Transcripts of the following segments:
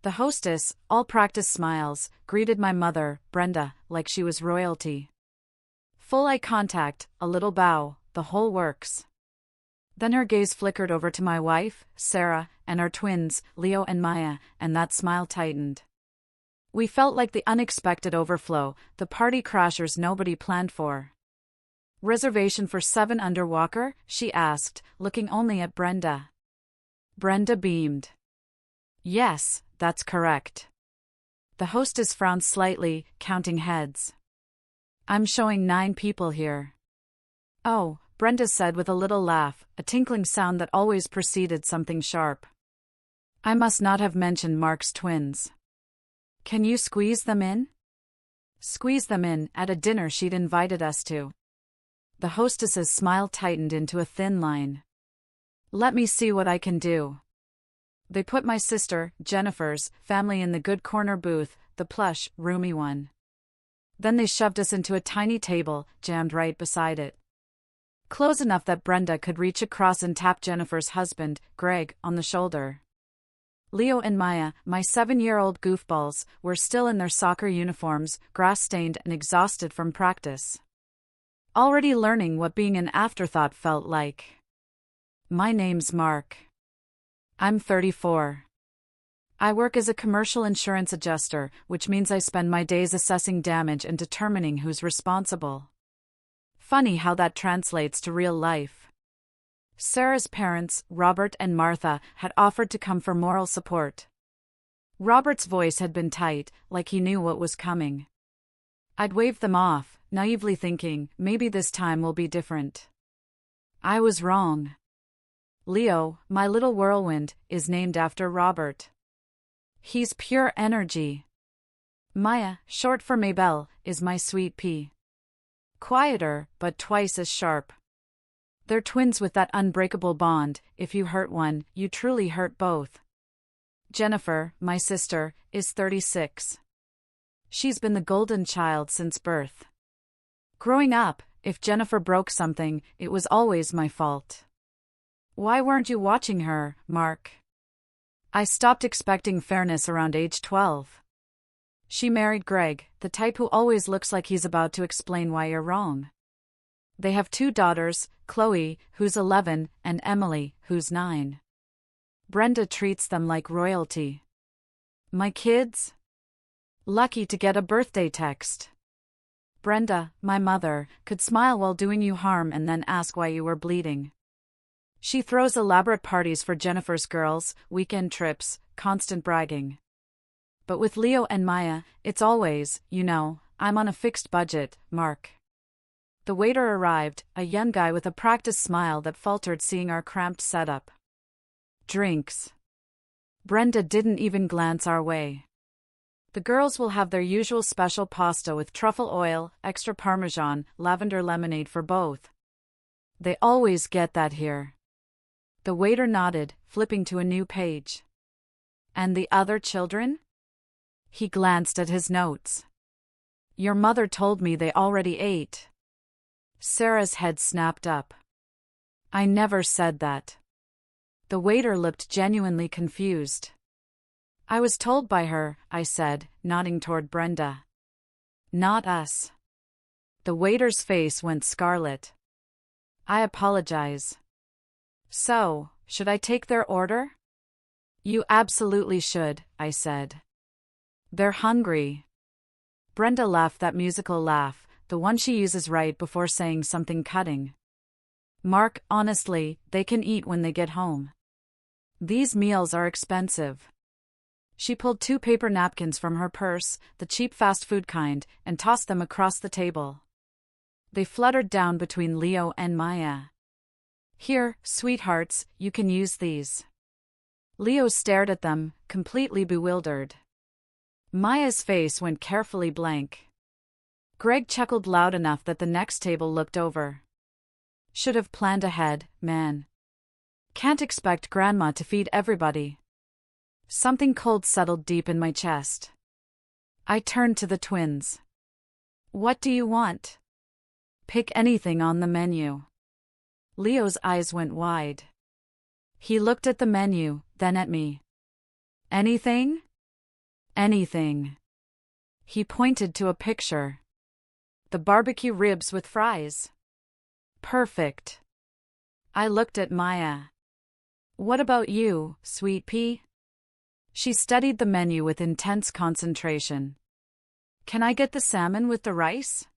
The hostess, all practiced smiles, greeted my mother, Brenda, like she was royalty. Full eye contact, a little bow, the whole works. Then her gaze flickered over to my wife, Sarah, and our twins, Leo and Maya, and that smile tightened. We felt like the unexpected overflow, the party crashers nobody planned for. "Reservation for 7 under Walker?" she asked, looking only at Brenda. Brenda beamed. "Yes, that's correct." The hostess frowned slightly, counting heads. "I'm showing 9 people here." "Oh," Brenda said with a little laugh, a tinkling sound that always preceded something sharp. "I must not have mentioned Mark's twins. Can you squeeze them in?" Squeeze them in, at a dinner she'd invited us to. The hostess's smile tightened into a thin line. "Let me see what I can do." They put my sister, Jennifer's, family in the good corner booth, the plush, roomy one. Then they shoved us into a tiny table, jammed right beside it. Close enough that Brenda could reach across and tap Jennifer's husband, Greg, on the shoulder. Leo and Maya, my 7-year-old goofballs, were still in their soccer uniforms, grass-stained and exhausted from practice. Already learning what being an afterthought felt like. "My name's Mark. I'm 34. I work as a commercial insurance adjuster, which means I spend my days assessing damage and determining who's responsible." Funny how that translates to real life. Sarah's parents, Robert and Martha, had offered to come for moral support. Robert's voice had been tight, like he knew what was coming. I'd waved them off, naively thinking, maybe this time will be different. I was wrong. Leo, my little whirlwind, is named after Robert. He's pure energy. Maya, short for Maybelle, is my sweet pea. Quieter, but twice as sharp. They're twins with that unbreakable bond. If you hurt one, you truly hurt both. Jennifer, my sister, is 36. She's been the golden child since birth. Growing up, if Jennifer broke something, it was always my fault. Why weren't you watching her, Mark? I stopped expecting fairness around age 12. She married Greg, the type who always looks like he's about to explain why you're wrong. They have 2 daughters, Chloe, who's 11, and Emily, who's 9. Brenda treats them like royalty. My kids? Lucky to get a birthday text. Brenda, my mother, could smile while doing you harm and then ask why you were bleeding. She throws elaborate parties for Jennifer's girls, weekend trips, constant bragging. But with Leo and Maya, it's always, I'm on a fixed budget, Mark. The waiter arrived, a young guy with a practiced smile that faltered seeing our cramped setup. Drinks. Brenda didn't even glance our way. The girls will have their usual special pasta with truffle oil, extra parmesan, lavender lemonade for both. They always get that here. The waiter nodded, flipping to a new page. And the other children? He glanced at his notes. Your mother told me they already ate. Sarah's head snapped up. I never said that. The waiter looked genuinely confused. I was told by her, I said, nodding toward Brenda. Not us. The waiter's face went scarlet. I apologize. So, should I take their order? You absolutely should, I said. They're hungry. Brenda laughed that musical laugh, the one she uses right before saying something cutting. Mark, honestly, they can eat when they get home. These meals are expensive. She pulled 2 paper napkins from her purse, the cheap fast food kind, and tossed them across the table. They fluttered down between Leo and Maya. Here, sweethearts, you can use these. Leo stared at them, completely bewildered. Maya's face went carefully blank. Greg chuckled loud enough that the next table looked over. Should have planned ahead, man. Can't expect Grandma to feed everybody. Something cold settled deep in my chest. I turned to the twins. What do you want? Pick anything on the menu. Leo's eyes went wide. He looked at the menu, then at me. Anything? Anything. He pointed to a picture. The barbecue ribs with fries. Perfect. I looked at Maya. What about you, sweet pea? She studied the menu with intense concentration. Can I get the salmon with the rice?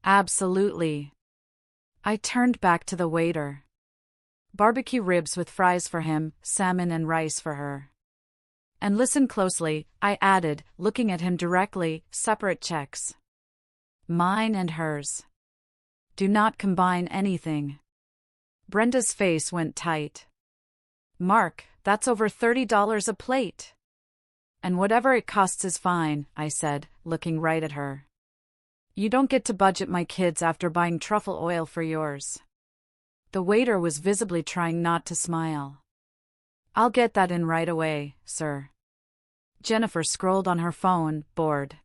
Absolutely. I turned back to the waiter. Barbecue ribs with fries for him, salmon and rice for her. And listen closely, I added, looking at him directly, separate checks. Mine and hers. Do not combine anything. Brenda's face went tight. Mark, that's over $30 a plate. And whatever it costs is fine, I said, looking right at her. You don't get to budget my kids after buying truffle oil for yours. The waiter was visibly trying not to smile. I'll get that in right away, sir. Jennifer scrolled on her phone, bored.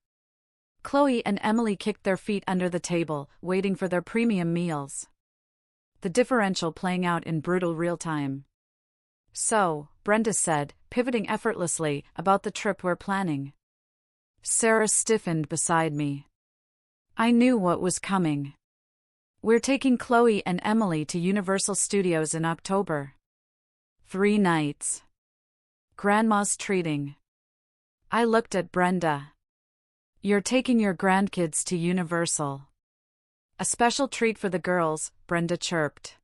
Chloe and Emily kicked their feet under the table, waiting for their premium meals. The differential playing out in brutal real time. So, Brenda said, pivoting effortlessly, about the trip we're planning. Sarah stiffened beside me. I knew what was coming. We're taking Chloe and Emily to Universal Studios in October. 3 nights. Grandma's treating. I looked at Brenda. You're taking your grandkids to Universal. A special treat for the girls, Brenda chirped.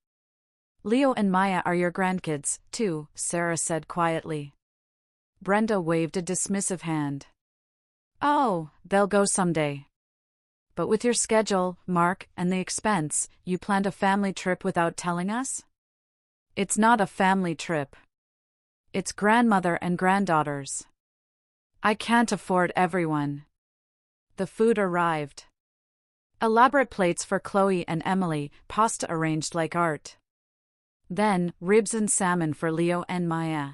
Leo and Maya are your grandkids, too, Sarah said quietly. Brenda waved a dismissive hand. Oh, they'll go someday. But with your schedule, Mark, and the expense, you planned a family trip without telling us? It's not a family trip. It's grandmother and granddaughters. I can't afford everyone. The food arrived. Elaborate plates for Chloe and Emily, pasta arranged like art. Then, ribs and salmon for Leo and Maya.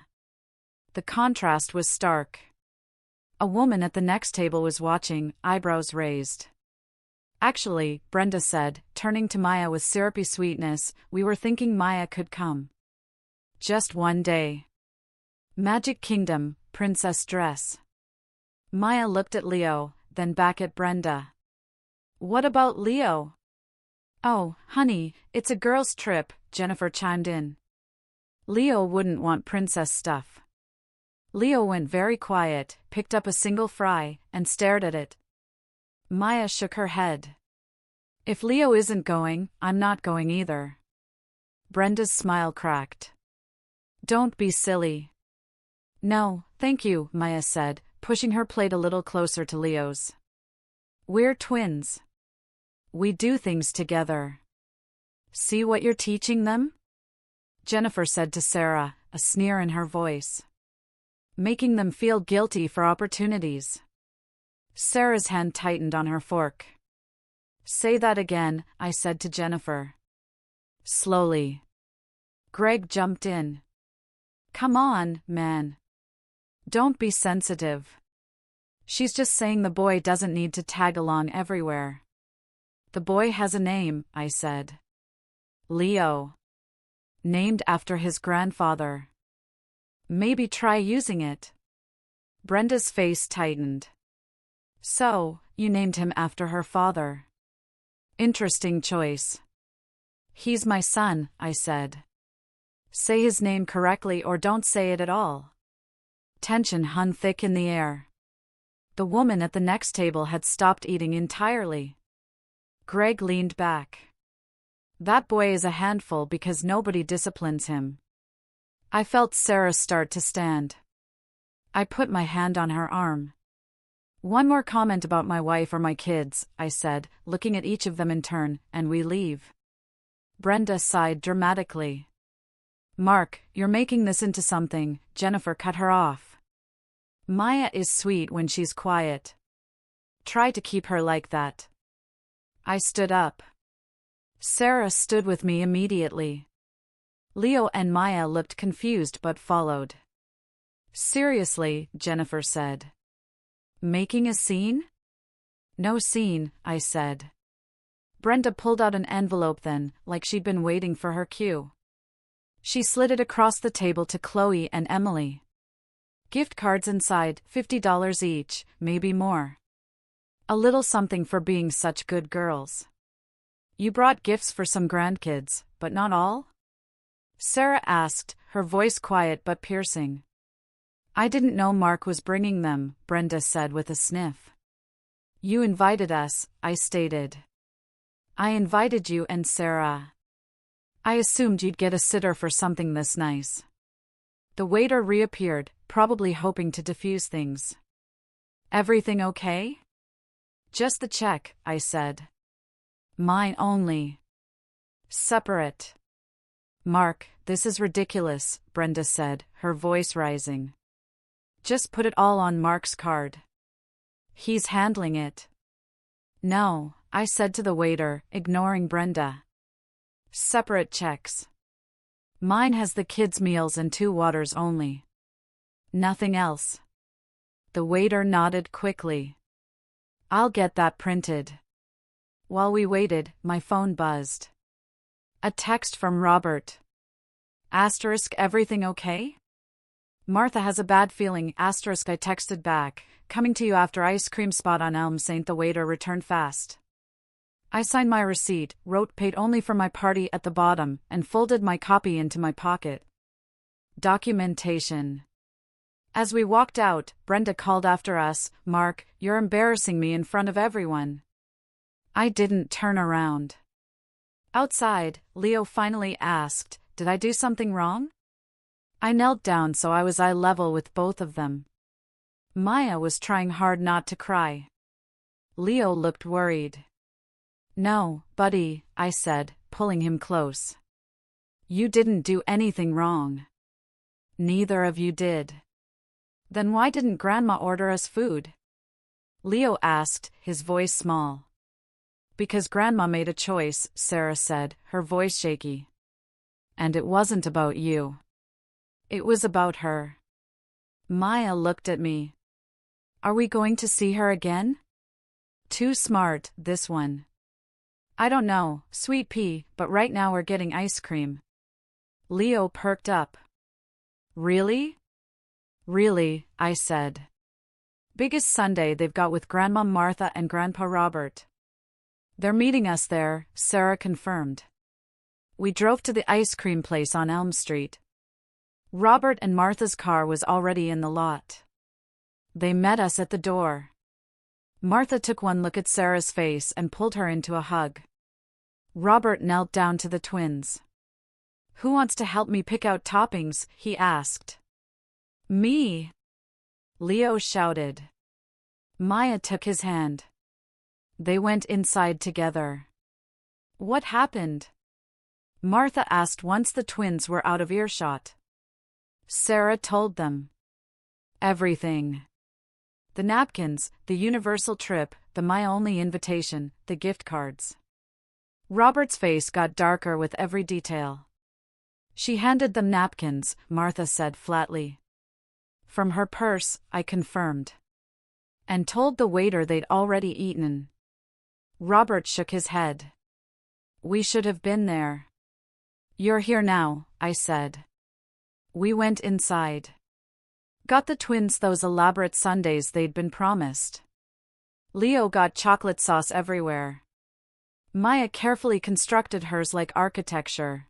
The contrast was stark. A woman at the next table was watching, eyebrows raised. Actually, Brenda said, turning to Maya with syrupy sweetness, we were thinking Maya could come. Just one day. Magic Kingdom, princess dress. Maya looked at Leo, then back at Brenda. What about Leo? Oh, honey, it's a girls' trip, Jennifer chimed in. Leo wouldn't want princess stuff. Leo went very quiet, picked up a single fry, and stared at it. Maya shook her head. If Leo isn't going, I'm not going either. Brenda's smile cracked. Don't be silly. No, thank you, Maya said, pushing her plate a little closer to Leo's. We're twins. We do things together. See what you're teaching them? Jennifer said to Sarah, a sneer in her voice. Making them feel guilty for opportunities. Sarah's hand tightened on her fork. Say that again, I said to Jennifer. Slowly. Greg jumped in. Come on, man. Don't be sensitive. She's just saying the boy doesn't need to tag along everywhere. The boy has a name, I said. Leo. Named after his grandfather. Maybe try using it. Brenda's face tightened. So, you named him after her father. Interesting choice. He's my son, I said. Say his name correctly or don't say it at all. Tension hung thick in the air. The woman at the next table had stopped eating entirely. Greg leaned back. That boy is a handful because nobody disciplines him. I felt Sarah start to stand. I put my hand on her arm. One more comment about my wife or my kids, I said, looking at each of them in turn, and we leave. Brenda sighed dramatically. Mark, you're making this into something, Jennifer cut her off. Maya is sweet when she's quiet. Try to keep her like that. I stood up. Sarah stood with me immediately. Leo and Maya looked confused but followed. Seriously, Jennifer said. Making a scene? No scene, I said. Brenda pulled out an envelope then, like she'd been waiting for her cue. She slid it across the table to Chloe and Emily. Gift cards inside, $50 each, maybe more. A little something for being such good girls. You brought gifts for some grandkids, but not all? Sarah asked, her voice quiet but piercing. I didn't know Mark was bringing them, Brenda said with a sniff. You invited us, I stated. I invited you and Sarah. I assumed you'd get a sitter for something this nice. The waiter reappeared, probably hoping to diffuse things. Everything okay? Just the check, I said. Mine only. Separate. Mark, this is ridiculous, Brenda said, her voice rising. Just put it all on Mark's card. He's handling it. No, I said to the waiter, ignoring Brenda. Separate checks. Mine has the kids' meals and 2 waters only. Nothing else. The waiter nodded quickly. I'll get that printed. While we waited, my phone buzzed. A text from Robert. Asterisk, everything okay? Martha has a bad feeling, asterisk. I texted back, coming to you after ice cream spot on Elm St. The waiter returned fast. I signed my receipt, wrote paid only for my party at the bottom, and folded my copy into my pocket. Documentation. As we walked out, Brenda called after us, Mark, you're embarrassing me in front of everyone. I didn't turn around. Outside, Leo finally asked, did I do something wrong? I knelt down so I was eye level with both of them. Maya was trying hard not to cry. Leo looked worried. No, buddy, I said, pulling him close. You didn't do anything wrong. Neither of you did. Then why didn't Grandma order us food? Leo asked, his voice small. Because Grandma made a choice, Sarah said, her voice shaky. And it wasn't about you. It was about her. Maya looked at me. Are we going to see her again? Too smart, this one. I don't know, sweet pea, but right now we're getting ice cream. Leo perked up. Really? Really, I said. Biggest Sunday they've got with Grandma Martha and Grandpa Robert. They're meeting us there, Sarah confirmed. We drove to the ice cream place on Elm Street. Robert and Martha's car was already in the lot. They met us at the door. Martha took one look at Sarah's face and pulled her into a hug. Robert knelt down to the twins. Who wants to help me pick out toppings? He asked. Me! Leo shouted. Maya took his hand. They went inside together. What happened? Martha asked once the twins were out of earshot. Sarah told them. Everything. The napkins, the universal trip, the my only invitation, the gift cards. Robert's face got darker with every detail. She handed them napkins, Martha said flatly. From her purse, I confirmed. And told the waiter they'd already eaten. Robert shook his head. We should have been there. You're here now, I said. We went inside. Got the twins those elaborate sundaes they'd been promised. Leo got chocolate sauce everywhere. Maya carefully constructed hers like architecture.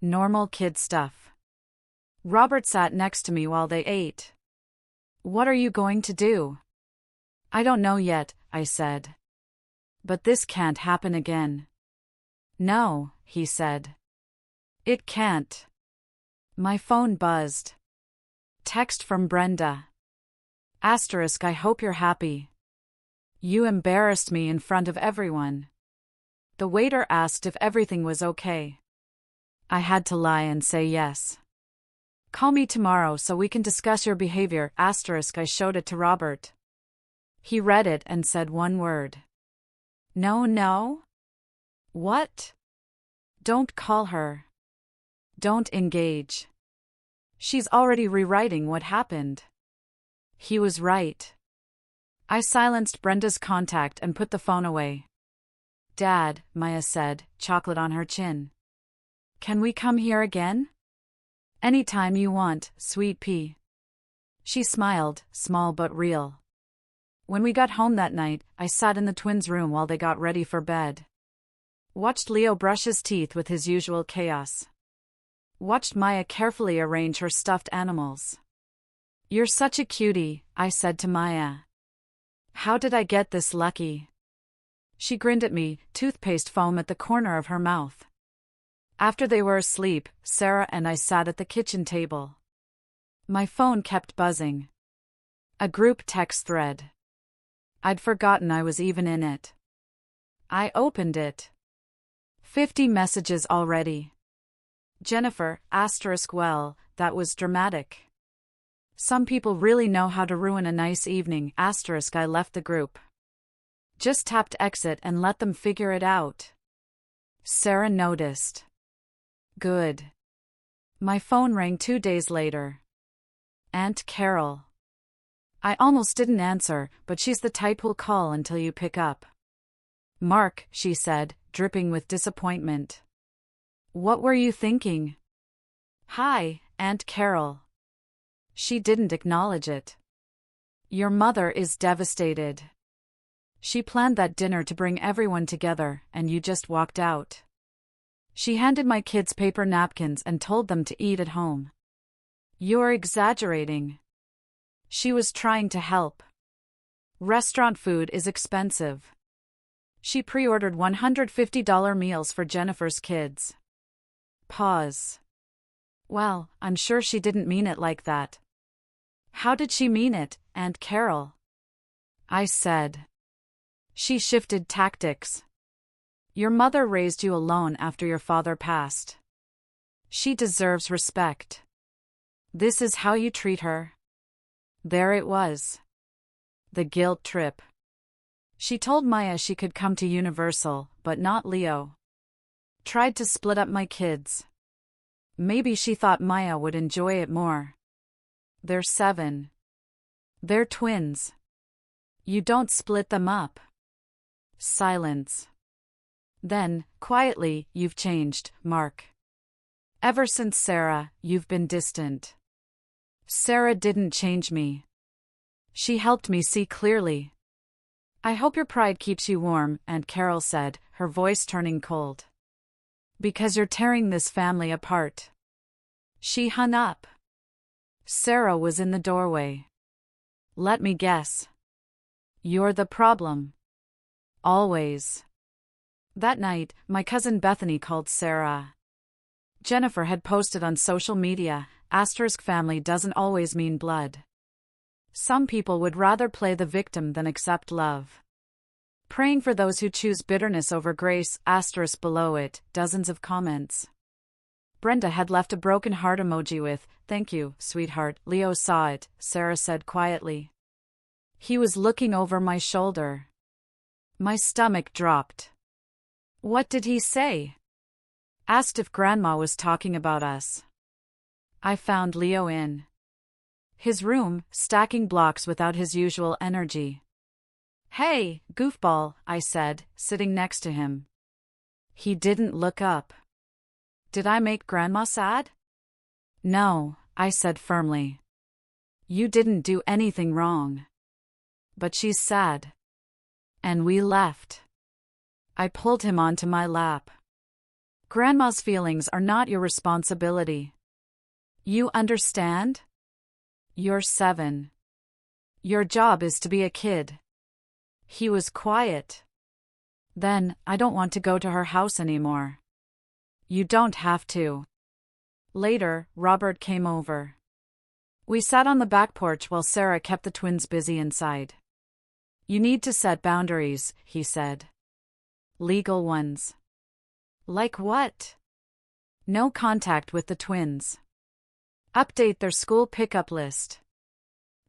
Normal kid stuff. Robert sat next to me while they ate. What are you going to do? I don't know yet, I said. But this can't happen again. No, he said. It can't. My phone buzzed. Text from Brenda. Asterisk, I hope you're happy. You embarrassed me in front of everyone. The waiter asked if everything was okay. I had to lie and say yes. Call me tomorrow so we can discuss your behavior. Asterisk, I showed it to Robert. He read it and said one word. No. What? Don't call her. Don't engage. She's already rewriting what happened. He was right. I silenced Brenda's contact and put the phone away. Dad, Maya said, chocolate on her chin. Can we come here again? Anytime you want, sweet pea. She smiled, small but real. When we got home that night, I sat in the twins' room while they got ready for bed. Watched Leo brush his teeth with his usual chaos. Watched Maya carefully arrange her stuffed animals. "You're such a cutie," I said to Maya. "How did I get this lucky?" She grinned at me, toothpaste foam at the corner of her mouth. After they were asleep, Sarah and I sat at the kitchen table. My phone kept buzzing. A group text thread. I'd forgotten I was even in it. I opened it. 50 messages already. Jennifer, well, that was dramatic. Some people really know how to ruin a nice evening, I left the group. Just tapped exit and let them figure it out. Sarah noticed. Good. My phone rang 2 days later. Aunt Carol. I almost didn't answer, but she's the type who'll call until you pick up. "Mark," she said, dripping with disappointment. "What were you thinking?" "Hi, Aunt Carol." She didn't acknowledge it. "Your mother is devastated. She planned that dinner to bring everyone together, and you just walked out. She handed my kids paper napkins and told them to eat at home." "You're exaggerating." She was trying to help. Restaurant food is expensive. She pre-ordered $150 meals for Jennifer's kids. Pause. "Well, I'm sure she didn't mean it like that." "How did she mean it, Aunt Carol?" I said. She shifted tactics. "Your mother raised you alone after your father passed. She deserves respect. This is how you treat her?" There it was. The guilt trip. She told Maya she could come to Universal, but not Leo. Tried to split up my kids. Maybe she thought Maya would enjoy it more. They're 7. They're twins. You don't split them up. Silence. Then, quietly, "You've changed, Mark. Ever since Sarah, you've been distant." Sarah didn't change me. She helped me see clearly. "I hope your pride keeps you warm," Aunt Carol said, her voice turning cold. "Because you're tearing this family apart." She hung up. Sarah was in the doorway. "Let me guess. You're the problem." "Always." That night, my cousin Bethany called Sarah. Jennifer had posted on social media, "family doesn't always mean blood. Some people would rather play the victim than accept love. Praying for those who choose bitterness over grace." Below it, dozens of comments. Brenda had left a broken heart emoji with, "Thank you, sweetheart." Leo saw it, Sarah said quietly. He was looking over my shoulder. My stomach dropped. "What did he say?" Asked if Grandma was talking about us. I found Leo in his room, stacking blocks without his usual energy. "Hey, goofball," I said, sitting next to him. He didn't look up. "Did I make Grandma sad?" "No," I said firmly. "You didn't do anything wrong. But she's sad." And we left. I pulled him onto my lap. "Grandma's feelings are not your responsibility. You understand? You're 7. Your job is to be a kid." He was quiet. "Then, I don't want to go to her house anymore." "You don't have to." Later, Robert came over. We sat on the back porch while Sarah kept the twins busy inside. "You need to set boundaries," he said. "Legal ones." "Like what?" "No contact with the twins. Update their school pickup list.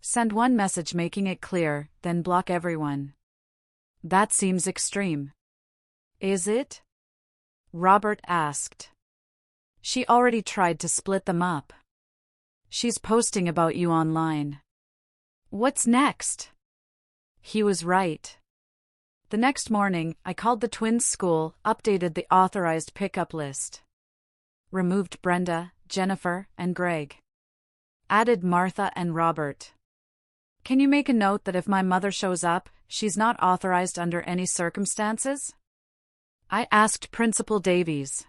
Send one message making it clear, then block everyone." "That seems extreme." "Is it?" Robert asked. "She already tried to split them up. She's posting about you online." "What's next?" He was right. The next morning, I called the twins' school, updated the authorized pickup list. Removed Brenda, Jennifer, and Greg. added Martha and Robert. Can you make a note that if my mother shows up, she's not authorized under any circumstances? I asked Principal Davies.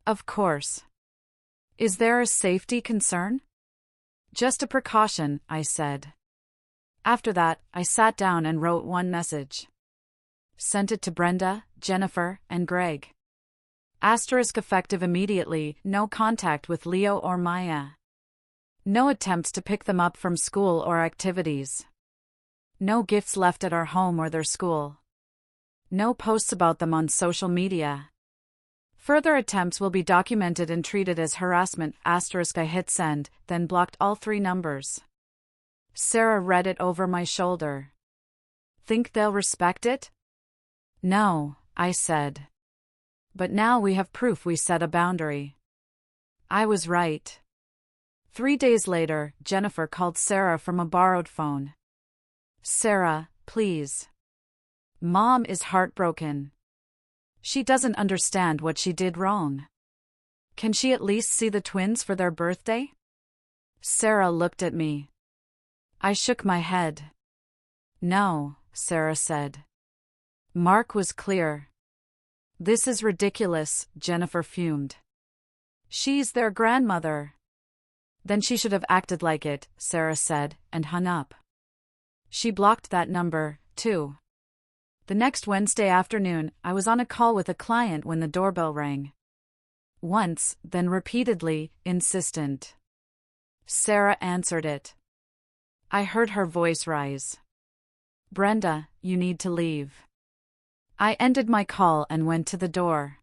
Of course. Is there a safety concern? Just a precaution, I said. After that, I sat down and wrote one message. Sent it to Brenda, Jennifer, and Greg. Asterisk effective immediately, no contact with Leo or Maya. No attempts to pick them up from school or activities. No gifts left at our home or their school. No posts about them on social media. Further attempts will be documented and treated as harassment. Asterisk I hit send, then blocked all 3 numbers. Sarah read it over my shoulder. Think they'll respect it? No, I said. But now we have proof we set a boundary. I was right. 3 days later, Jennifer called Sarah from a borrowed phone. Sarah, please. Mom is heartbroken. She doesn't understand what she did wrong. Can she at least see the twins for their birthday? Sarah looked at me. I shook my head. No, Sarah said. Mark was clear. This is ridiculous, Jennifer fumed. She's their grandmother. Then she should have acted like it, Sarah said, and hung up. She blocked that number, too. The next Wednesday afternoon, I was on a call with a client when the doorbell rang. Once, then repeatedly, insistent. Sarah answered it. I heard her voice rise. Brenda, you need to leave. I ended my call and went to the door.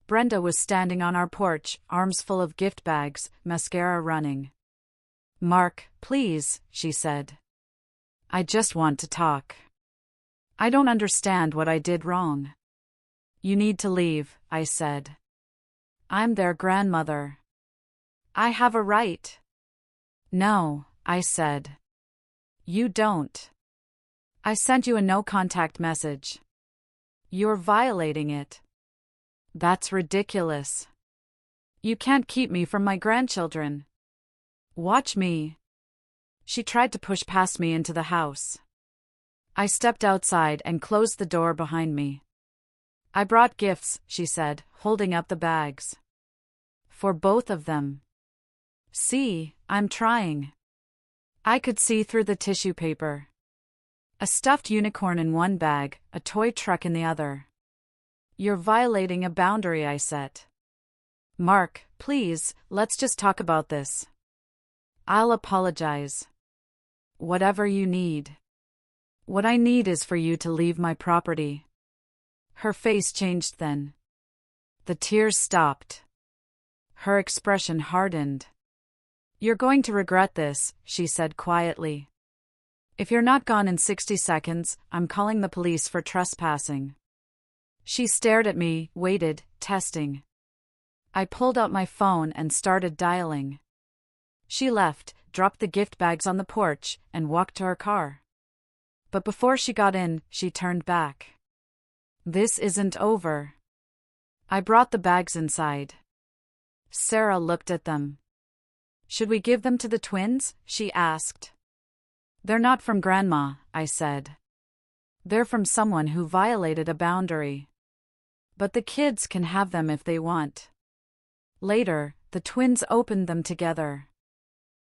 Brenda was standing on our porch, arms full of gift bags, mascara running. Mark, please, she said. I just want to talk. I don't understand what I did wrong. You need to leave, I said. I'm their grandmother. I have a right. No, I said. You don't. I sent you a no-contact message. You're violating it. That's ridiculous. You can't keep me from my grandchildren. Watch me. She tried to push past me into the house. I stepped outside and closed the door behind me. I brought gifts, she said, holding up the bags. For both of them. See, I'm trying. I could see through the tissue paper. A stuffed unicorn in one bag, a toy truck in the other. You're violating a boundary I set. Mark, please, let's just talk about this. I'll apologize. Whatever you need. What I need is for you to leave my property. Her face changed then. The tears stopped. Her expression hardened. You're going to regret this, she said quietly. If you're not gone in 60 seconds, I'm calling the police for trespassing. She stared at me, waited, testing. I pulled out my phone and started dialing. She left, dropped the gift bags on the porch, and walked to her car. But before she got in, she turned back. This isn't over. I brought the bags inside. Sarah looked at them. Should we give them to the twins? She asked. They're not from Grandma, I said. They're from someone who violated a boundary. But the kids can have them if they want. Later, the twins opened them together.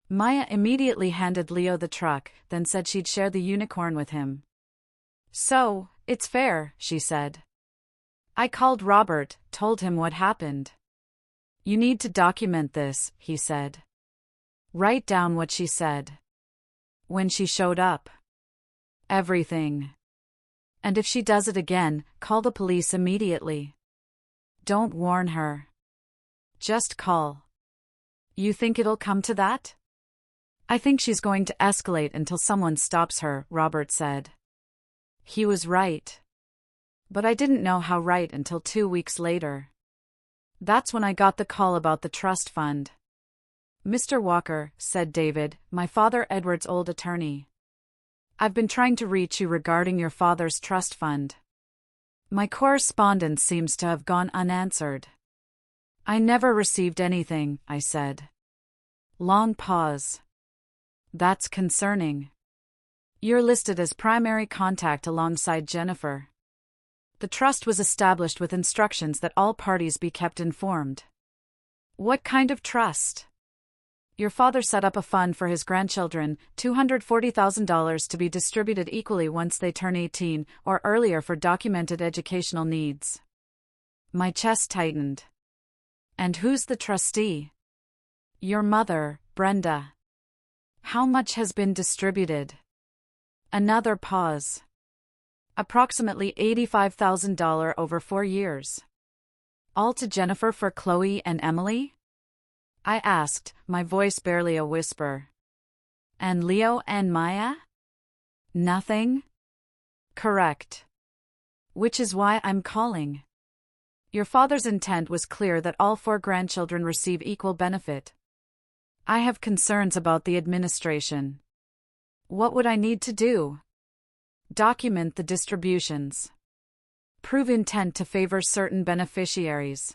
Maya immediately handed Leo the truck, then said she'd share the unicorn with him. So, it's fair, she said. I called Robert, told him what happened. You need to document this, he said. Write down what she said. When she showed up. Everything. And if she does it again, call the police immediately. Don't warn her. Just call. You think it'll come to that? I think she's going to escalate until someone stops her, Robert said. He was right. But I didn't know how right until 2 weeks later. That's when I got the call about the trust fund. Mr. Walker, said David, my father Edward's old attorney. I've been trying to reach you regarding your father's trust fund. My correspondence seems to have gone unanswered. I never received anything, I said. Long pause. That's concerning. You're listed as primary contact alongside Jennifer. The trust was established with instructions that all parties be kept informed. What kind of trust? Your father set up a fund for his grandchildren, $240,000 to be distributed equally once they turn 18 or earlier for documented educational needs. My chest tightened. And who's the trustee? Your mother, Brenda. How much has been distributed? Another pause. Approximately $85,000 over 4 years. All to Jennifer for Chloe and Emily? I asked, my voice barely a whisper. And Leo and Maya? Nothing? Correct. Which is why I'm calling. Your father's intent was clear that all 4 grandchildren receive equal benefit. I have concerns about the administration. What would I need to do? Document the distributions. Prove intent to favor certain beneficiaries.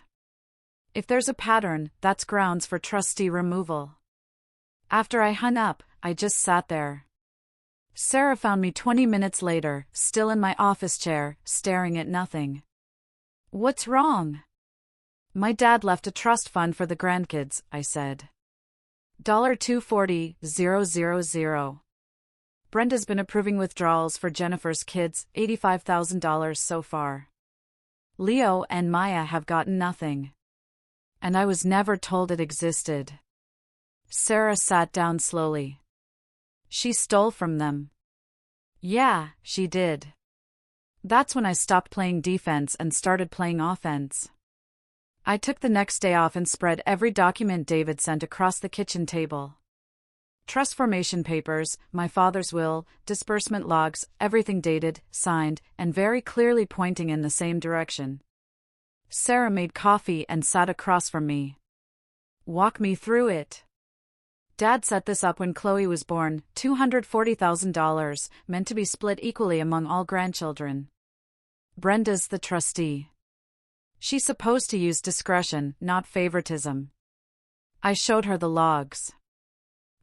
If there's a pattern, that's grounds for trustee removal. After I hung up, I just sat there. Sarah found me 20 minutes later, still in my office chair, staring at nothing. What's wrong? My dad left a trust fund for the grandkids, I said. $240,000. Brenda's been approving withdrawals for Jennifer's kids, $85,000 so far. Leo and Maya have gotten nothing. And I was never told it existed. Sarah sat down slowly. She stole from them. Yeah, she did. That's when I stopped playing defense and started playing offense. I took the next day off and spread every document David sent across the kitchen table. Trust formation papers, my father's will, disbursement logs, everything dated, signed, and very clearly pointing in the same direction. Sarah made coffee and sat across from me. Walk me through it. Dad set this up when Chloe was born, $240,000, meant to be split equally among all grandchildren. Brenda's the trustee. She's supposed to use discretion, not favoritism. I showed her the logs.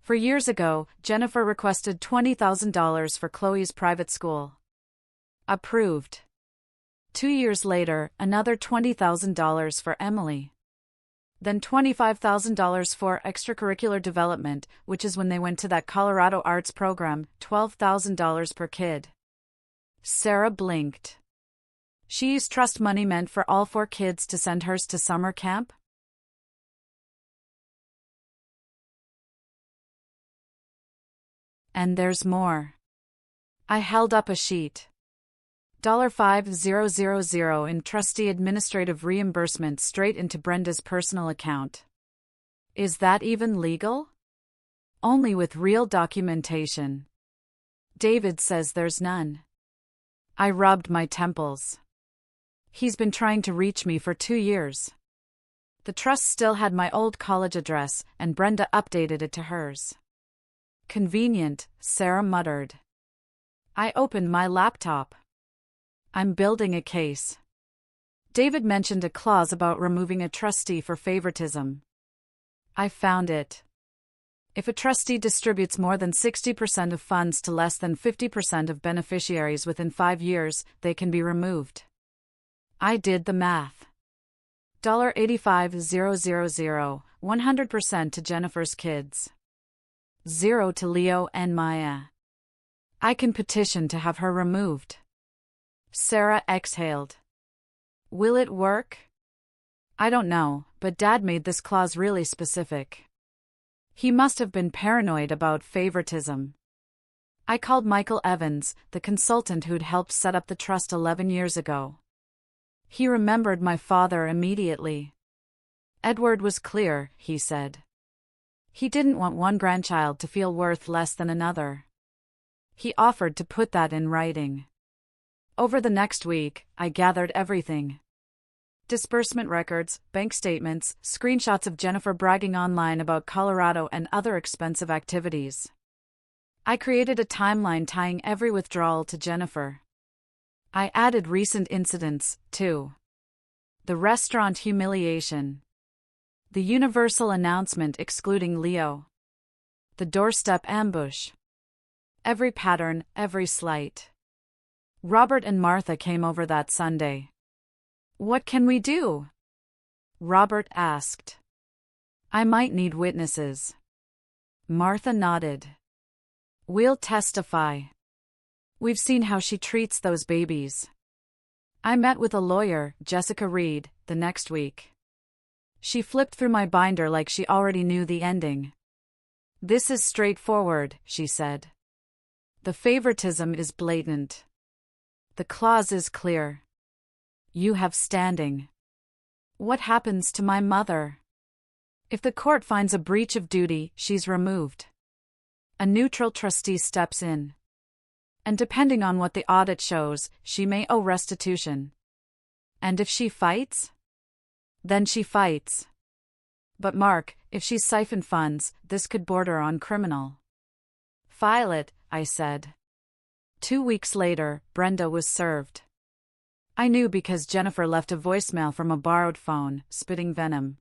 For years ago, Jennifer requested $20,000 for Chloe's private school. Approved. 2 years later, another $20,000 for Emily. Then $25,000 for extracurricular development, which is when they went to that Colorado arts program, $12,000 per kid. Sarah blinked. She used trust money meant for all 4 kids to send hers to summer camp? And there's more. I held up a sheet. $5,000 in trustee administrative reimbursement straight into Brenda's personal account. Is that even legal? Only with real documentation. David says there's none. I rubbed my temples. He's been trying to reach me for 2 years. The trust still had my old college address, and Brenda updated it to hers. Convenient, Sarah muttered. I opened my laptop. I'm building a case. David mentioned a clause about removing a trustee for favoritism. I found it. If a trustee distributes more than 60% of funds to less than 50% of beneficiaries within 5 years, they can be removed. I did the math. $85,000, 100% to Jennifer's kids. 0 to Leo and Maya. I can petition to have her removed. Sarah exhaled. Will it work? I don't know, but Dad made this clause really specific. He must have been paranoid about favoritism. I called Michael Evans, the consultant who'd helped set up the trust 11 years ago. He remembered my father immediately. Edward was clear, he said. He didn't want one grandchild to feel worth less than another. He offered to put that in writing. Over the next week, I gathered everything. Disbursement records, bank statements, screenshots of Jennifer bragging online about Colorado and other expensive activities. I created a timeline tying every withdrawal to Jennifer. I added recent incidents, too. The restaurant humiliation. The universal announcement excluding Leo. The doorstep ambush. Every pattern, every slight. Robert and Martha came over that Sunday. "What can we do?" Robert asked. "I might need witnesses." Martha nodded. "We'll testify. We've seen how she treats those babies." I met with a lawyer, Jessica Reed, the next week. She flipped through my binder like she already knew the ending. "This is straightforward," she said. "The favoritism is blatant. The clause is clear. You have standing. What happens to my mother? If the court finds a breach of duty, she's removed. A neutral trustee steps in. And depending on what the audit shows, she may owe restitution. And if she fights? Then she fights. But Mark, if she siphoned funds, this could border on criminal." "File it," I said. 2 weeks later, Brenda was served. I knew because Jennifer left a voicemail from a borrowed phone, spitting venom.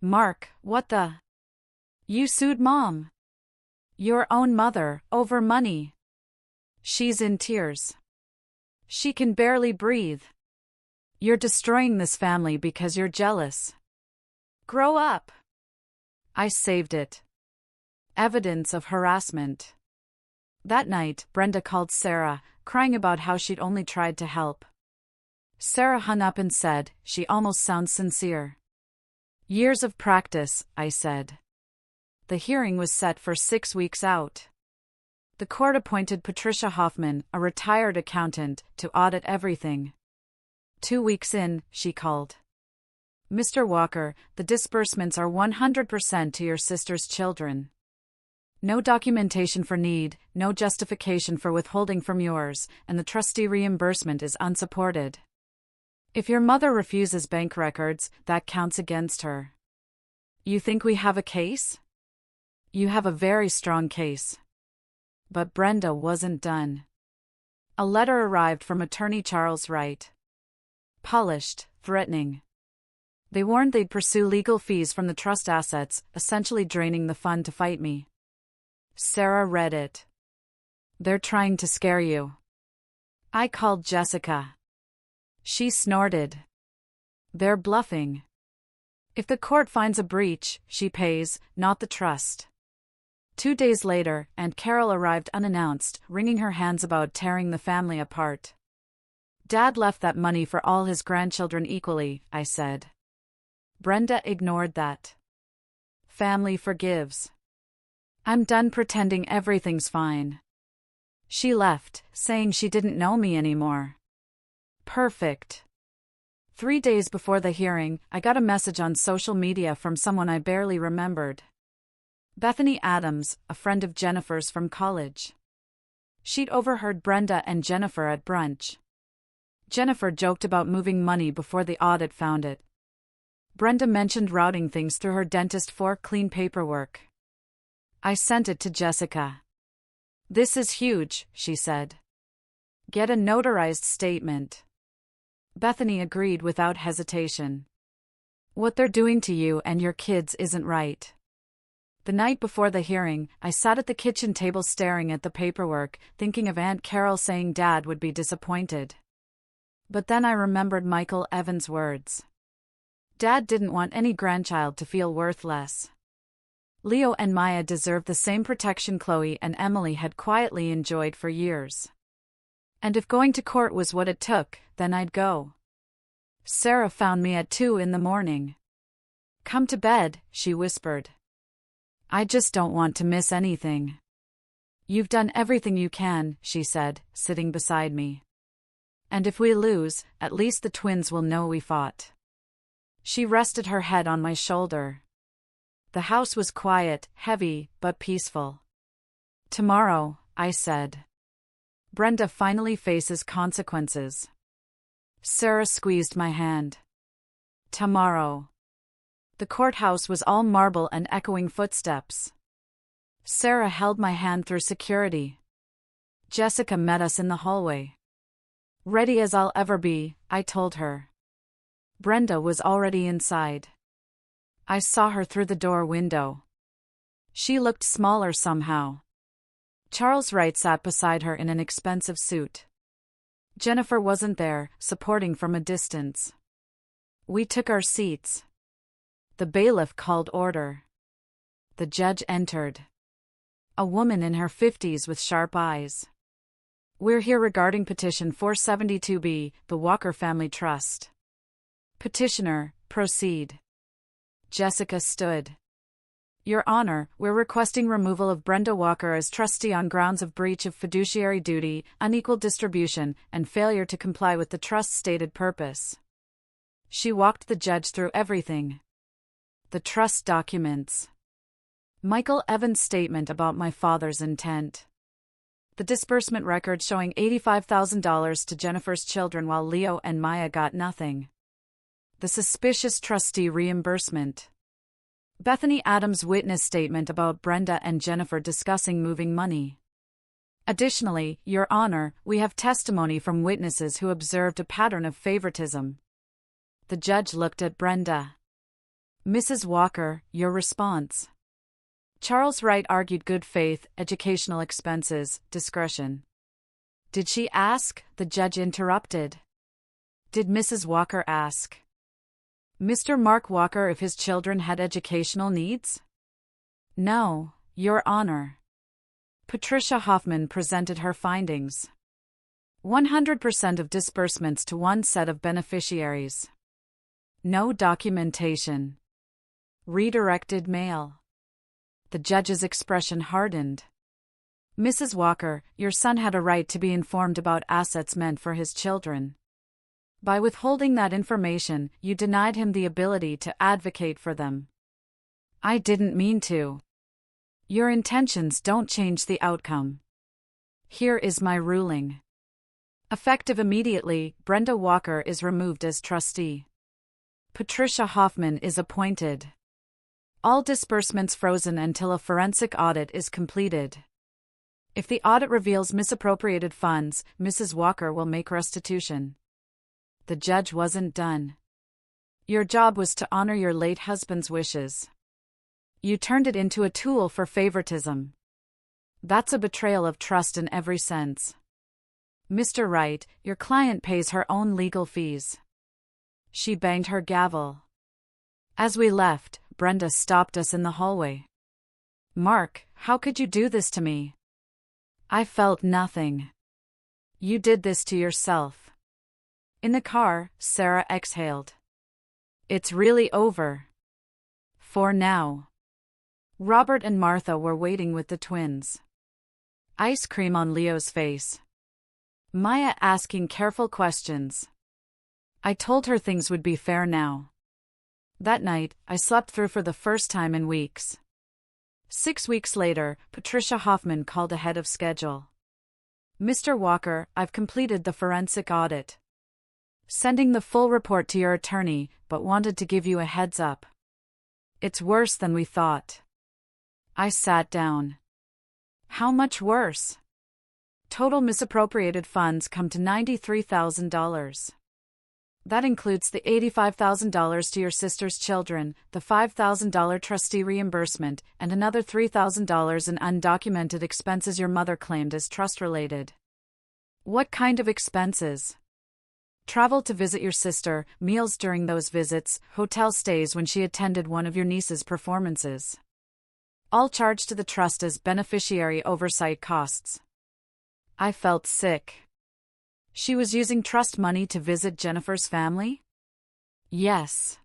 "Mark, what the? You sued Mom. Your own mother, over money. She's in tears. She can barely breathe. You're destroying this family because you're jealous. Grow up." I saved it. Evidence of harassment. That night, Brenda called Sarah, crying about how she'd only tried to help. Sarah hung up and said, "She almost sounds sincere." "Years of practice," I said. The hearing was set for 6 weeks out. The court appointed Patricia Hoffman, a retired accountant, to audit everything. 2 weeks in, she called. "Mr. Walker, the disbursements are 100% to your sister's children. No documentation for need, no justification for withholding from yours, and the trustee reimbursement is unsupported. If your mother refuses bank records, that counts against her. You think we have a case? You have a very strong case." But Brenda wasn't done. A letter arrived from Attorney Charles Wright. Polished, threatening. They warned they'd pursue legal fees from the trust assets, essentially draining the fund to fight me. Sarah read it. "They're trying to scare you." I called Jessica. She snorted. "They're bluffing. If the court finds a breach, she pays, not the trust." 2 days later, Aunt Carol arrived unannounced, wringing her hands about tearing the family apart. "Dad left that money for all his grandchildren equally," I said. Brenda ignored that. "Family forgives. I'm done pretending everything's fine." She left, saying she didn't know me anymore. Perfect. 3 days before the hearing, I got a message on social media from someone I barely remembered. Bethany Adams, a friend of Jennifer's from college. She'd overheard Brenda and Jennifer at brunch. Jennifer joked about moving money before the audit found it. Brenda mentioned routing things through her dentist for clean paperwork. I sent it to Jessica. "This is huge," she said. "Get a notarized statement." Bethany agreed without hesitation. "What they're doing to you and your kids isn't right." The night before the hearing, I sat at the kitchen table staring at the paperwork, thinking of Aunt Carol saying Dad would be disappointed. But then I remembered Michael Evans' words. Dad didn't want any grandchild to feel worthless. Leo and Maya deserved the same protection Chloe and Emily had quietly enjoyed for years. And if going to court was what it took, then I'd go. Sarah found me at 2 in the morning. "Come to bed," she whispered. "I just don't want to miss anything." "You've done everything you can," she said, sitting beside me. "And if we lose, at least the twins will know we fought." She rested her head on my shoulder. The house was quiet, heavy, but peaceful. "Tomorrow," I said. "Brenda finally faces consequences." Sarah squeezed my hand. "Tomorrow." The courthouse was all marble and echoing footsteps. Sarah held my hand through security. Jessica met us in the hallway. "Ready as I'll ever be," I told her. Brenda was already inside. I saw her through the door window. She looked smaller somehow. Charles Wright sat beside her in an expensive suit. Jennifer wasn't there, supporting from a distance. We took our seats. The bailiff called order. The judge entered. A woman in her 50s with sharp eyes. We're here regarding Petition 472B, the Walker Family Trust. Petitioner, proceed. Jessica stood. Your Honor, we're requesting removal of Brenda Walker as trustee on grounds of breach of fiduciary duty, unequal distribution, and failure to comply with the trust's stated purpose. She walked the judge through everything. The trust documents. Michael Evans' statement about my father's intent. The disbursement record showing $85,000 to Jennifer's children while Leo and Maya got nothing. The suspicious trustee reimbursement. Bethany Adams' witness statement about Brenda and Jennifer discussing moving money. Additionally, Your Honor, we have testimony from witnesses who observed a pattern of favoritism. The judge looked at Brenda. Mrs. Walker, your response. Charles Wright argued good faith, educational expenses, discretion. Did she ask? The judge interrupted. Did Mrs. Walker ask Mr. Mark Walker if his children had educational needs? No, Your Honor. Patricia Hoffman presented her findings. 100% of disbursements to one set of beneficiaries. No documentation. Redirected mail. The judge's expression hardened. Mrs. Walker, your son had a right to be informed about assets meant for his children. By withholding that information, you denied him the ability to advocate for them. I didn't mean to. Your intentions don't change the outcome. Here is my ruling. Effective immediately, Brenda Walker is removed as trustee. Patricia Hoffman is appointed. All disbursements frozen until a forensic audit is completed. If the audit reveals misappropriated funds, Mrs. Walker will make restitution. The judge wasn't done. Your job was to honor your late husband's wishes. You turned it into a tool for favoritism. That's a betrayal of trust in every sense. Mr. Wright, your client pays her own legal fees. She banged her gavel. As we left, Brenda stopped us in the hallway. Mark, how could you do this to me? I felt nothing. You did this to yourself. In the car, Sarah exhaled. It's really over. For now. Robert and Martha were waiting with the twins. Ice cream on Leo's face. Maya asking careful questions. I told her things would be fair now. That night, I slept through for the first time in weeks. 6 weeks later, Patricia Hoffman called ahead of schedule. Mr. Walker, I've completed the forensic audit. Sending the full report to your attorney, but wanted to give you a heads up. It's worse than we thought. I sat down. How much worse? Total misappropriated funds come to $93,000. That includes the $85,000 to your sister's children, the $5,000 trustee reimbursement, and another $3,000 in undocumented expenses your mother claimed as trust-related. What kind of expenses? Travel to visit your sister, meals during those visits, hotel stays when she attended one of your niece's performances. All charged to the trust as beneficiary oversight costs. I felt sick. She was using trust money to visit Jennifer's family? Yes.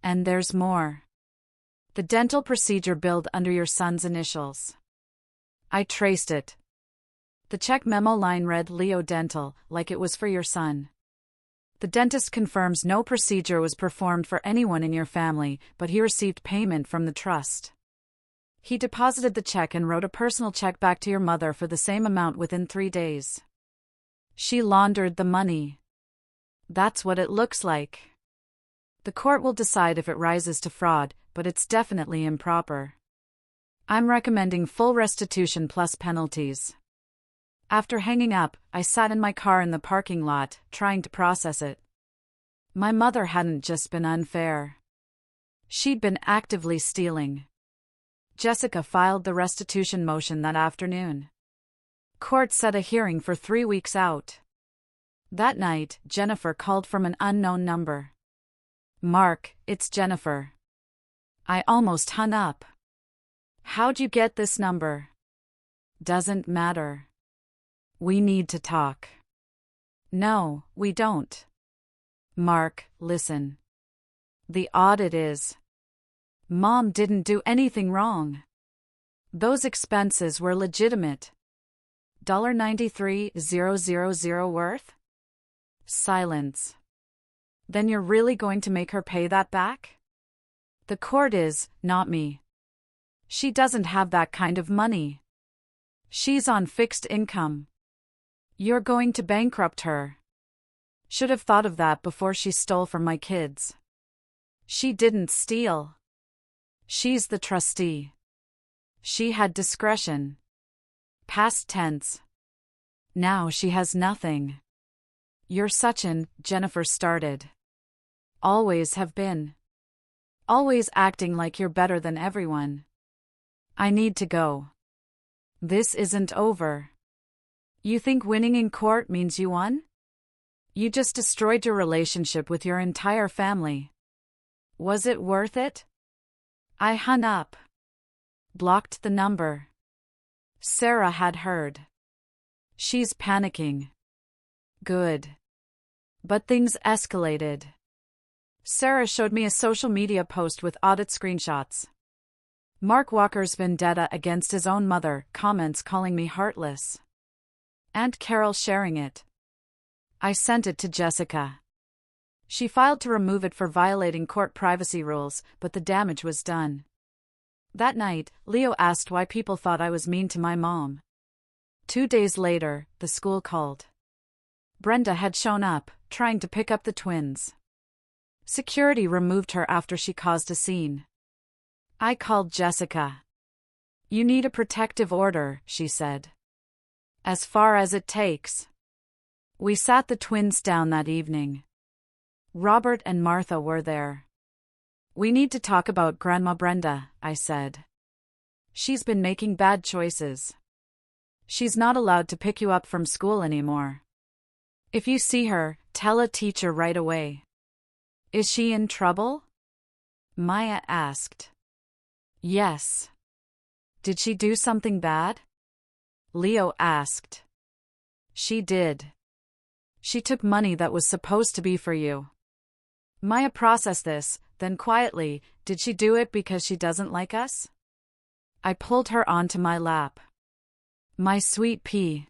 And there's more. The dental procedure billed under your son's initials. I traced it. The check memo line read Leo Dental, like it was for your son. The dentist confirms no procedure was performed for anyone in your family, but he received payment from the trust. He deposited the check and wrote a personal check back to your mother for the same amount within 3 days. She laundered the money. That's what it looks like. The court will decide if it rises to fraud, but it's definitely improper. I'm recommending full restitution plus penalties. After hanging up, I sat in my car in the parking lot, trying to process it. My mother hadn't just been unfair. She'd been actively stealing. Jessica filed the restitution motion that afternoon. Court set a hearing for 3 weeks out. That night, Jennifer called from an unknown number. "Mark, it's Jennifer." I almost hung up. "How'd you get this number?" "Doesn't matter. We need to talk." "No, we don't." "Mark, listen. The audit is. Mom didn't do anything wrong. Those expenses were legitimate. $93,000 worth?" Silence. "Then you're really going to make her pay that back?" "The court is, not me. She doesn't have that kind of money. She's on fixed income. You're going to bankrupt her. Should have thought of that before she stole from my kids." "She didn't steal. She's the trustee. She had discretion." Past tense. Now she has nothing. "You're such an," Jennifer started. "Always have been. Always acting like you're better than everyone. I need to go. This isn't over. You think winning in court means you won? You just destroyed your relationship with your entire family. Was it worth it?" I hung up. Blocked the number. Sarah had heard. "She's panicking." Good. But things escalated. Sarah showed me a social media post with audit screenshots. Mark Walker's vendetta against his own mother, comments calling me heartless. Aunt Carol sharing it. I sent it to Jessica. She filed to remove it for violating court privacy rules, but the damage was done. That night, Leo asked why people thought I was mean to my mom. 2 days later, the school called. Brenda had shown up, trying to pick up the twins. Security removed her after she caused a scene. I called Jessica. "You need a protective order," she said. "As far as it takes." We sat the twins down that evening. Robert and Martha were there. "We need to talk about Grandma Brenda," I said. "She's been making bad choices. She's not allowed to pick you up from school anymore. If you see her, tell a teacher right away." "Is she in trouble?" Maya asked. "Yes." "Did she do something bad?" Leo asked. "She did. She took money that was supposed to be for you." Maya processed this, then quietly, "Did she do it because she doesn't like us?" I pulled her onto my lap. "My sweet pea.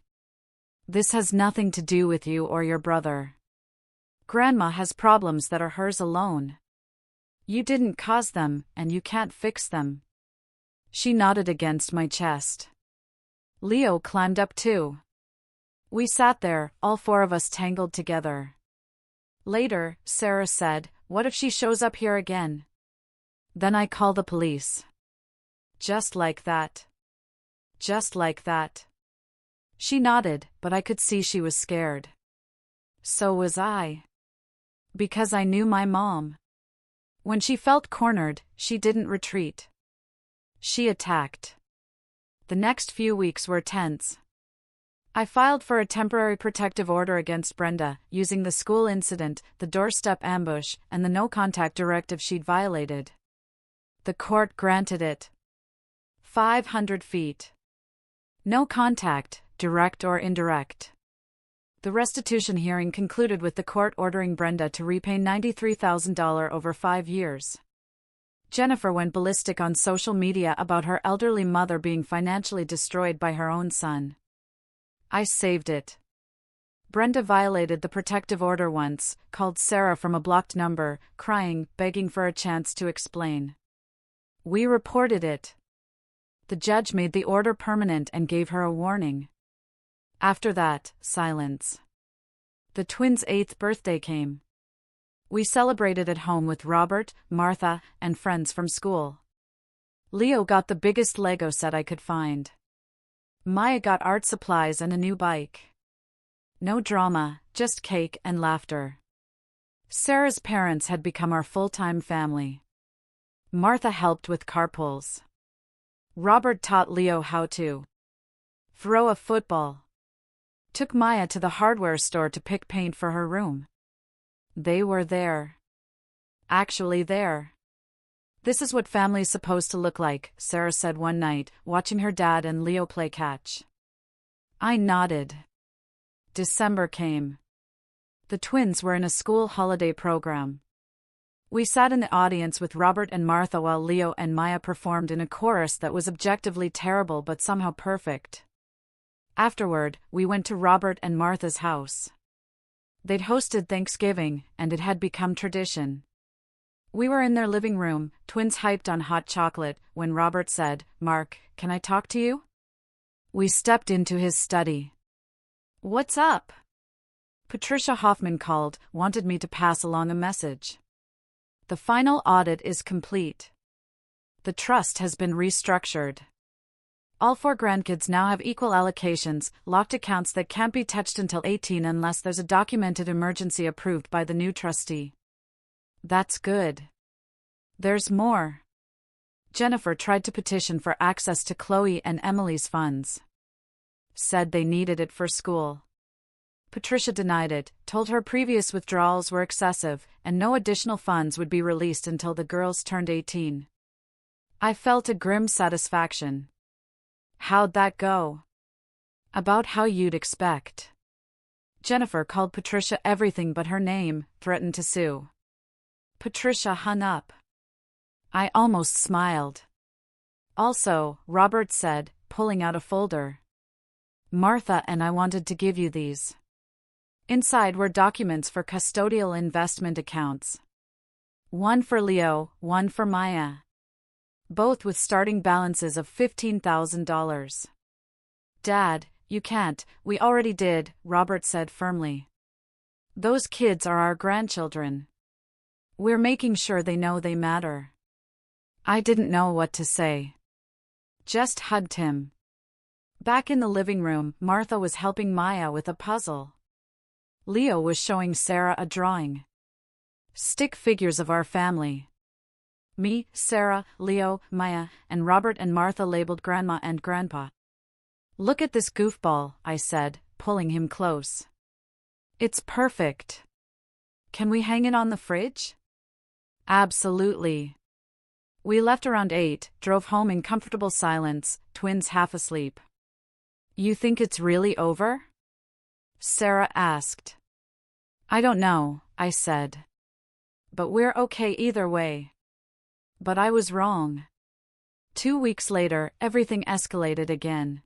This has nothing to do with you or your brother. Grandma has problems that are hers alone. You didn't cause them, and you can't fix them." She nodded against my chest. Leo climbed up too. We sat there, all 4 of us tangled together. Later, Sarah said, "What if she shows up here again?" "Then I call the police." Just like that. Just like that. She nodded, but I could see she was scared. So was I. Because I knew my mom. When she felt cornered, she didn't retreat. She attacked. The next few weeks were tense. I filed for a temporary protective order against Brenda, using the school incident, the doorstep ambush, and the no-contact directive she'd violated. The court granted it. 500 feet. No contact, direct or indirect. The restitution hearing concluded with the court ordering Brenda to repay $93,000 over 5 years. Jennifer went ballistic on social media about her elderly mother being financially destroyed by her own son. I saved it. Brenda violated the protective order once, called Sarah from a blocked number, crying, begging for a chance to explain. We reported it. The judge made the order permanent and gave her a warning. After that, silence. The twins' 8th birthday came. We celebrated at home with Robert, Martha, and friends from school. Leo got the biggest Lego set I could find. Maya got art supplies and a new bike. No drama, just cake and laughter. Sarah's parents had become our full-time family. Martha helped with carpools. Robert taught Leo how to throw a football. Took Maya to the hardware store to pick paint for her room. They were there. Actually there. This is what family's supposed to look like, Sarah said one night, watching her dad and Leo play catch. I nodded. December came. The twins were in a school holiday program. We sat in the audience with Robert and Martha while Leo and Maya performed in a chorus that was objectively terrible but somehow perfect. Afterward, we went to Robert and Martha's house. They'd hosted Thanksgiving, and it had become tradition. We were in their living room, twins hyped on hot chocolate, when Robert said, "Mark, can I talk to you?" We stepped into his study. "What's up?" Patricia Hoffman called, wanted me to pass along a message. The final audit is complete. The trust has been restructured. All 4 grandkids now have equal allocations, locked accounts that can't be touched until 18 unless there's a documented emergency approved by the new trustee. That's good. There's more. Jennifer tried to petition for access to Chloe and Emily's funds. Said they needed it for school. Patricia denied it, told her previous withdrawals were excessive, and no additional funds would be released until the girls turned 18. I felt a grim satisfaction. How'd that go? About how you'd expect. Jennifer called Patricia everything but her name, threatened to sue. Patricia hung up. I almost smiled. Also, Robert said, pulling out a folder. Martha and I wanted to give you these. Inside were documents for custodial investment accounts. One for Leo, one for Maya. Both with starting balances of $15,000. Dad, you can't, we already did, Robert said firmly. Those kids are our grandchildren. We're making sure they know they matter. I didn't know what to say. Just hugged him. Back in the living room, Martha was helping Maya with a puzzle. Leo was showing Sarah a drawing. Stick figures of our family. Me, Sarah, Leo, Maya, and Robert and Martha labeled Grandma and Grandpa. Look at this goofball, I said, pulling him close. It's perfect. Can we hang it on the fridge? Absolutely. We left around 8, drove home in comfortable silence, twins half asleep. You think it's really over? Sarah asked. I don't know, I said. But we're okay either way. But I was wrong. 2 weeks later, everything escalated again.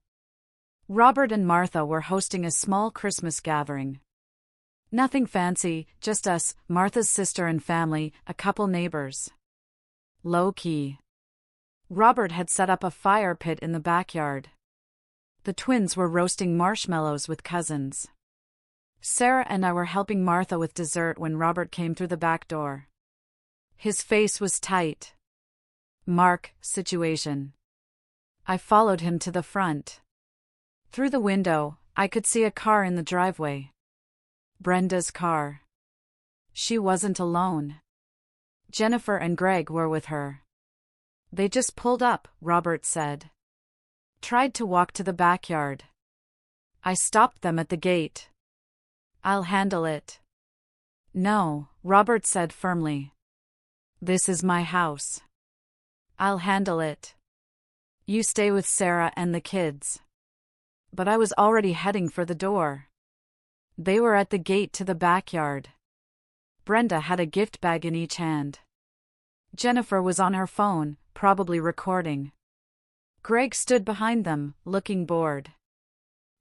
Robert and Martha were hosting a small Christmas gathering. Nothing fancy, just us, Martha's sister and family, a couple neighbors. Low-key. Robert had set up a fire pit in the backyard. The twins were roasting marshmallows with cousins. Sarah and I were helping Martha with dessert when Robert came through the back door. His face was tight. Mark, situation. I followed him to the front. Through the window, I could see a car in the driveway. Brenda's car. She wasn't alone. Jennifer and Greg were with her. They just pulled up, Robert said. Tried to walk to the backyard. I stopped them at the gate. I'll handle it. No, Robert said firmly. This is my house. I'll handle it. You stay with Sarah and the kids. But I was already heading for the door. They were at the gate to the backyard. Brenda had a gift bag in each hand. Jennifer was on her phone, probably recording. Greg stood behind them, looking bored.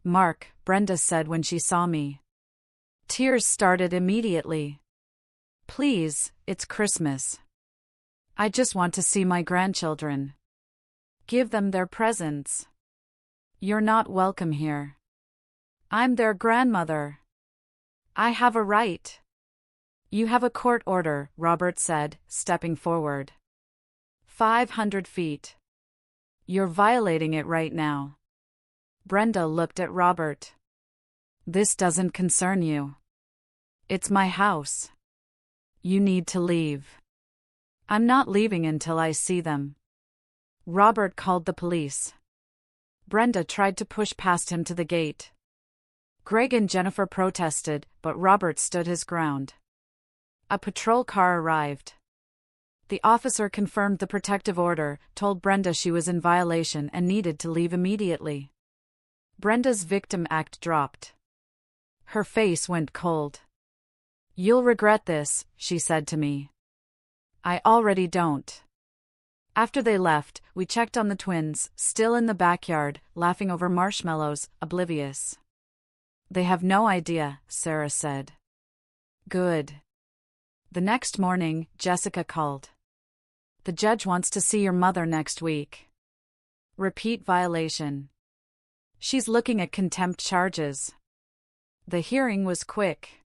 Mark, Brenda said when she saw me. Tears started immediately. Please, it's Christmas. I just want to see my grandchildren. Give them their presents. You're not welcome here. I'm their grandmother. I have a right. You have a court order, Robert said, stepping forward. 500 feet. You're violating it right now. Brenda looked at Robert. This doesn't concern you. It's my house. You need to leave. I'm not leaving until I see them. Robert called the police. Brenda tried to push past him to the gate. Greg and Jennifer protested, but Robert stood his ground. A patrol car arrived. The officer confirmed the protective order, told Brenda she was in violation and needed to leave immediately. Brenda's victim act dropped. Her face went cold. "You'll regret this," she said to me. "I already don't." After they left, we checked on the twins, still in the backyard, laughing over marshmallows, oblivious. "They have no idea," Sarah said. "Good." The next morning, Jessica called. "The judge wants to see your mother next week." Repeat violation. She's looking at contempt charges. The hearing was quick.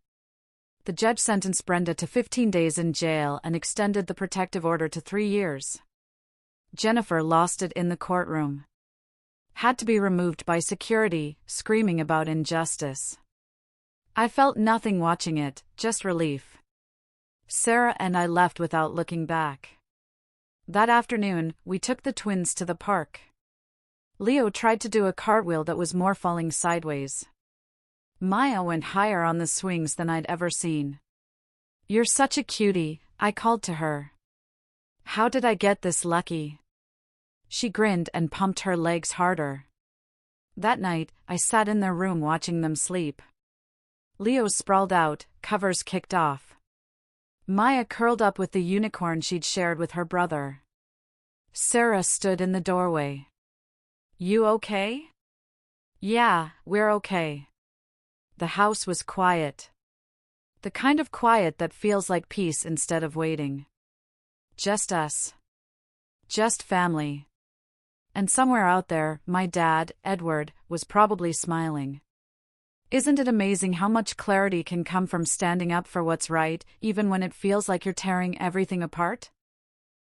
The judge sentenced Brenda to 15 days in jail and extended the protective order to 3 years. Jennifer lost it in the courtroom. Had to be removed by security, screaming about injustice. I felt nothing watching it, just relief. Sarah and I left without looking back. That afternoon, we took the twins to the park. Leo tried to do a cartwheel that was more falling sideways. Maya went higher on the swings than I'd ever seen. "You're such a cutie," I called to her. "How did I get this lucky?" She grinned and pumped her legs harder. That night, I sat in their room watching them sleep. Leo sprawled out, covers kicked off. Maya curled up with the unicorn she'd shared with her brother. Sarah stood in the doorway. "You okay?" "Yeah, we're okay." The house was quiet. The kind of quiet that feels like peace instead of waiting. Just us. Just family. And somewhere out there, my dad, Edward, was probably smiling. Isn't it amazing how much clarity can come from standing up for what's right, even when it feels like you're tearing everything apart?